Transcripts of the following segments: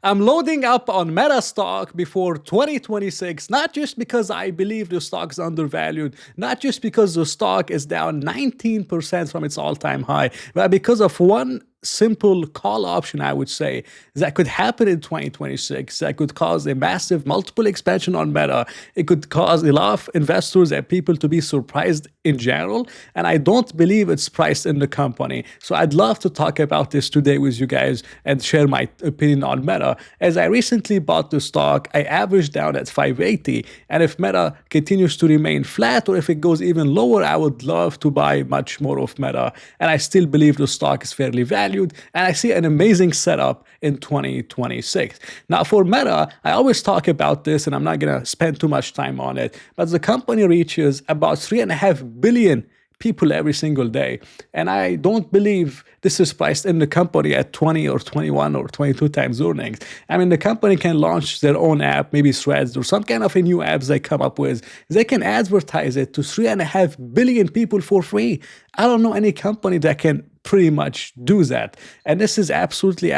I'm loading up on Meta stock before 2026, not just because I believe the stock is undervalued, not just because the stock is down 19% from its all-time high, but because of one simple call option, I would say, that could happen in 2026, that could cause a massive multiple expansion on Meta. It could cause a lot of investors and people to be surprised in general. And I don't believe it's priced in the company. So I'd love to talk about this today with you guys and share my opinion on Meta. As I recently bought the stock, I averaged down at 580. And if Meta continues to remain flat or if it goes even lower, I would love to buy much more of Meta. And I still believe the stock is fairly valued. And I see an amazing setup in 2026. Now, for Meta, I always talk about this, and I'm not going to spend too much time on it, but the company reaches about 3.5 billion people every single day. And I don't believe this is priced in the company at 20 or 21 or 22 times earnings. I mean, the company can launch their own app, maybe Threads or some kind of a new apps they come up with. They can advertise it to 3.5 billion people for free. I don't know any company that can pretty much do that. And this is absolutely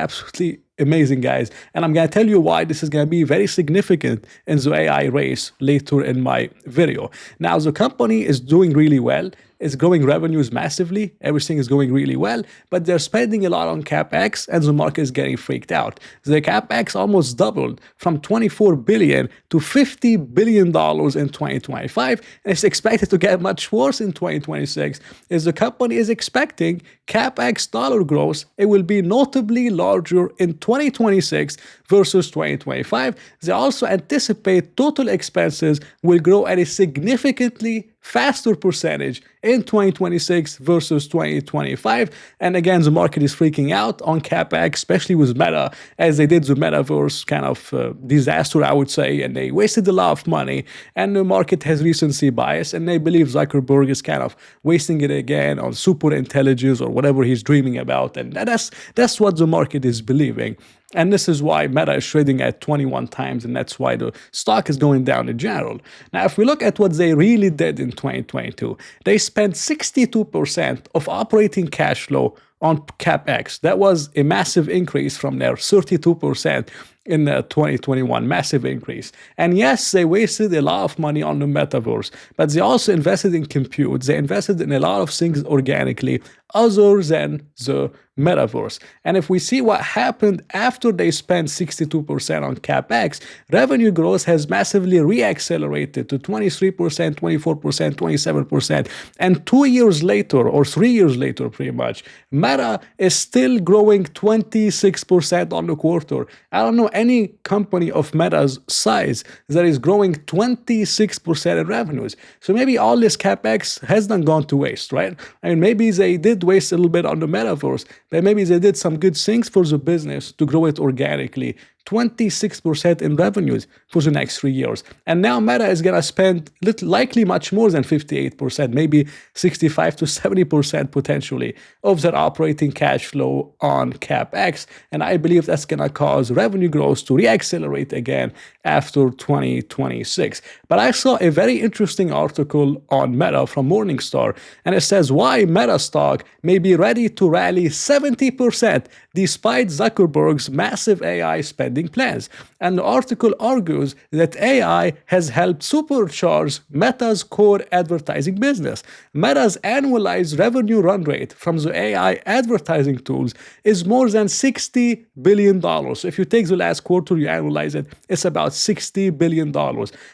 amazing, guys. And I'm going to tell you why this is going to be very significant in the AI race later in my video. Now, the company is doing really well. It's growing revenues massively. Everything is going really well, but they're spending a lot on CapEx and the market is getting freaked out. The CapEx almost doubled from 24 billion to $50 billion in 2025. And it's expected to get much worse in 2026 as the company is expecting CapEx dollar growth. It will be notably larger in 2026 versus 2025. They also anticipate total expenses will grow at a significantly faster percentage in 2026 versus 2025. And again, the market is freaking out on CapEx, especially with Meta, as they did the metaverse kind of disaster, I would say, and they wasted a lot of money. And the market has recency bias, and they believe Zuckerberg is kind of wasting it again on super intelligence or whatever he's dreaming about. And that's what the market is believing. And this is why Meta is trading at 21 times, and that's why the stock is going down in general. Now, if we look at what they really did in 2022, they spent 62% of operating cash flow on CapEx. That was a massive increase from their 32% in 2021, massive increase. And yes, they wasted a lot of money on the metaverse, but they also invested in compute. They invested in a lot of things organically other than the metaverse. And if we see what happened after they spent 62% on CapEx, revenue growth has massively re-accelerated to 23%, 24%, 27%. And 2 years later, or 3 years later, pretty much, Meta is still growing 26% on the quarter. I don't know any company of Meta's size that is growing 26% in revenues. So maybe all this CapEx has not gone to waste, right? I mean, maybe they did waste a little bit on the metaverse, but maybe they did some good things for the business to grow it organically. 26% in revenues for the next 3 years. And now Meta is going to spend likely much more than 58%, maybe 65 to 70% potentially of their operating cash flow on CapEx. And I believe that's going to cause revenue growth to reaccelerate again after 2026. But I saw a very interesting article on Meta from Morningstar, and it says why Meta stock may be ready to rally 70% despite Zuckerberg's massive AI spending plans. And the article argues that AI has helped supercharge Meta's core advertising business. Meta's annualized revenue run rate from the AI advertising tools is more than $60 billion. So if you take the last quarter, you annualize it, it's about $60 billion,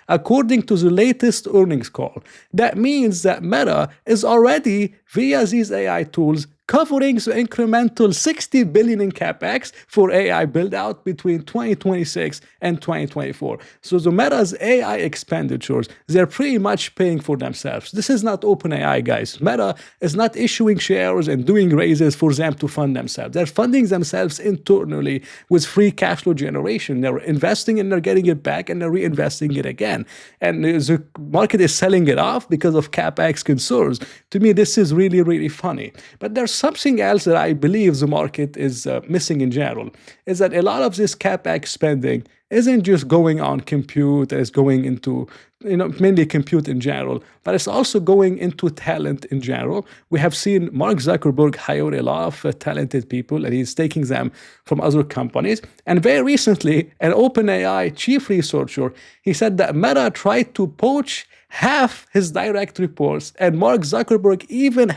according to the latest earnings call. That means that Meta is already, via these AI tools, covering the incremental $60 billion in CapEx for AI build-out between 2026 and 2024. So the Meta's AI expenditures, they're pretty much paying for themselves. This is not OpenAI, guys. Meta is not issuing shares and doing raises for them to fund themselves. They're funding themselves internally with free cash flow generation. They're investing and they're getting it back and they're reinvesting it again. And the market is selling it off because of CapEx concerns. To me, this is really, really funny. But there's something else that I believe the market is missing in general, is that a lot of this CapEx spending isn't just going on compute, it's going into mainly compute in general, but it's also going into talent in general. We have seen Mark Zuckerberg hire a lot of talented people, and he's taking them from other companies. And very recently, an OpenAI chief researcher, he said that Meta tried to poach half his direct reports, and Mark Zuckerberg even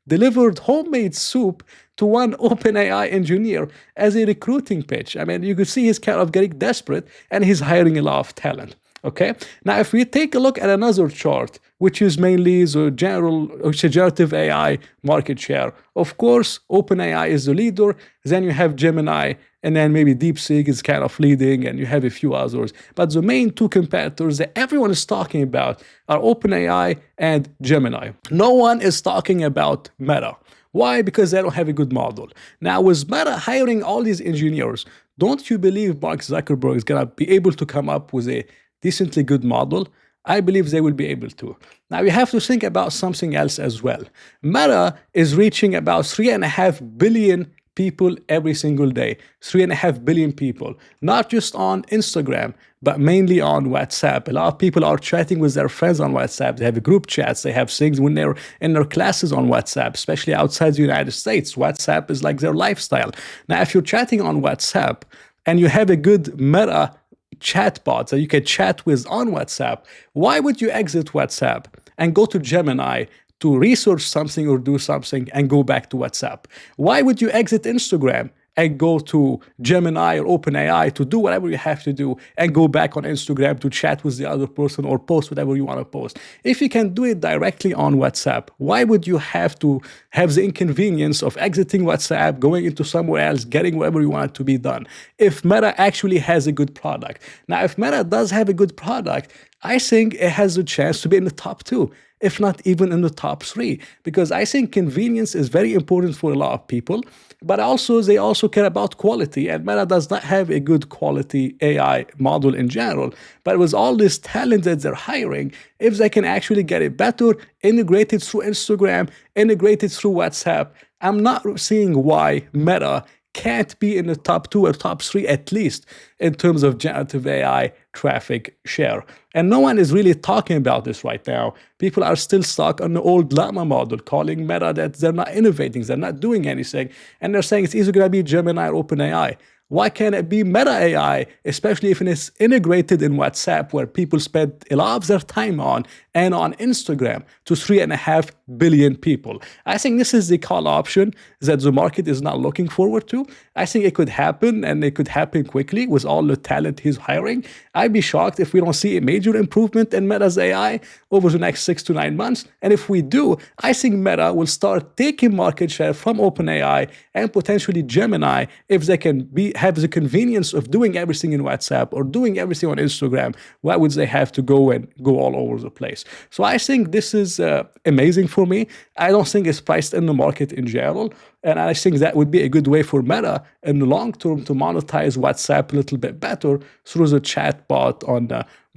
delivered homemade soup to one OpenAI engineer as a recruiting pitch. I mean, you could see he's kind of getting desperate, and he's hiring a lot of talent. Okay. Now, if we take a look at another chart, which is mainly the generative AI market share, of course, OpenAI is the leader. Then you have Gemini, and then maybe DeepSeek is kind of leading, and you have a few others. But the main two competitors that everyone is talking about are OpenAI and Gemini. No one is talking about Meta. Why? Because they don't have a good model. Now, with Meta hiring all these engineers, don't you believe Mark Zuckerberg is going to be able to come up with a decently good model? I believe they will be able to. Now, we have to think about something else as well. Meta is reaching about 3.5 billion people every single day. 3.5 billion people, not just on Instagram, but mainly on WhatsApp. A lot of people are chatting with their friends on WhatsApp. They have group chats. They have things when they're in their classes on WhatsApp, especially outside the United States. WhatsApp is like their lifestyle. Now, if you're chatting on WhatsApp and you have a good Meta chatbot that you can chat with on WhatsApp, why would you exit WhatsApp and go to Gemini to research something or do something and go back to WhatsApp? Why would you exit Instagram and go to Gemini or OpenAI to do whatever you have to do and go back on Instagram to chat with the other person or post whatever you want to post? If you can do it directly on WhatsApp, why would you have to have the inconvenience of exiting WhatsApp, going into somewhere else, getting whatever you want it to be done? If Meta actually has a good product. Now, if Meta does have a good product, I think it has a chance to be in the top 2, if not even in the top 3, because I think convenience is very important for a lot of people, but also they also care about quality, and Meta does not have a good quality AI model in general. But with all this talent that they're hiring, if they can actually get it better, integrated through Instagram, integrated through WhatsApp, I'm not seeing why Meta can't be in the top 2 or top 3 at least in terms of generative AI traffic share. And no one is really talking about this right now. People are still stuck on the old Llama model, calling Meta that they're not innovating, they're not doing anything. And they're saying it's either going to be Gemini or OpenAI. Why can't it be Meta AI, especially if it's integrated in WhatsApp, where people spend a lot of their time on, and on Instagram to 3.5 billion people? I think this is the call option that the market is not looking forward to. I think it could happen, and it could happen quickly with all the talent he's hiring. I'd be shocked if we don't see a major improvement in Meta's AI over the next 6 to 9 months. And if we do, I think Meta will start taking market share from OpenAI and potentially Gemini if they can have the convenience of doing everything in WhatsApp or doing everything on Instagram. Why would they have to go all over the place? So I think this is amazing for me. I don't think it's priced in the market in general. And I think that would be a good way for Meta in the long term to monetize WhatsApp a little bit better through the chatbot on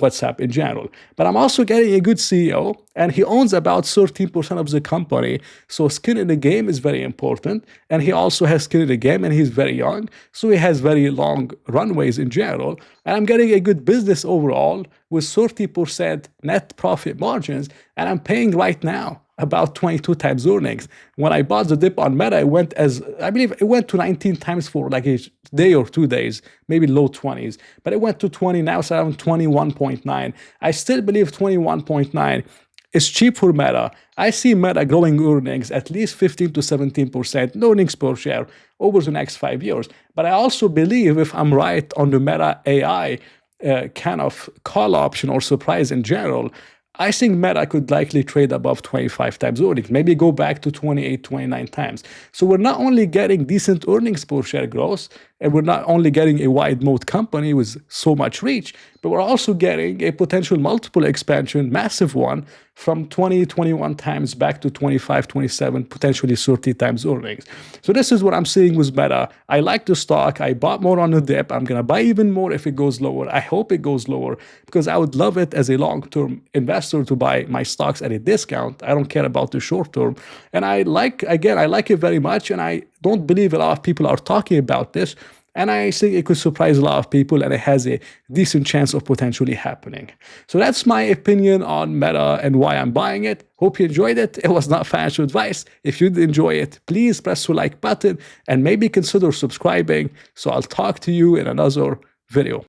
WhatsApp in general. But I'm also getting a good CEO, and he owns about 13% of the company. So skin in the game is very important. And he also has skin in the game, and he's very young. So he has very long runways in general. And I'm getting a good business overall with 30% net profit margins. And I'm paying right now about 22 times earnings. When I bought the dip on Meta, I believe it went to 19 times for like a day or 2 days, maybe low 20s, but it went to 20, now it's around 21.9. I still believe 21.9 is cheap for Meta. I see Meta growing earnings at least 15 to 17% earnings per share over the next 5 years. But I also believe, if I'm right on the Meta AI kind of call option or surprise in general, I think Meta could likely trade above 25 times earnings, maybe go back to 28, 29 times. So we're not only getting decent earnings per share growth, and we're not only getting a wide moat company with so much reach, but we're also getting a potential multiple expansion, massive one, from 20, 21 times back to 25, 27, potentially 30 times earnings. So this is what I'm seeing with Meta. I like the stock. I bought more on the dip. I'm going to buy even more if it goes lower. I hope it goes lower, because I would love it as a long-term investor to buy my stocks at a discount. I don't care about the short term. And I like it very much. And I don't believe a lot of people are talking about this. And I think it could surprise a lot of people, and it has a decent chance of potentially happening. So that's my opinion on Meta and why I'm buying it. Hope you enjoyed it. It was not financial advice. If you did enjoy it, please press the like button and maybe consider subscribing. So I'll talk to you in another video.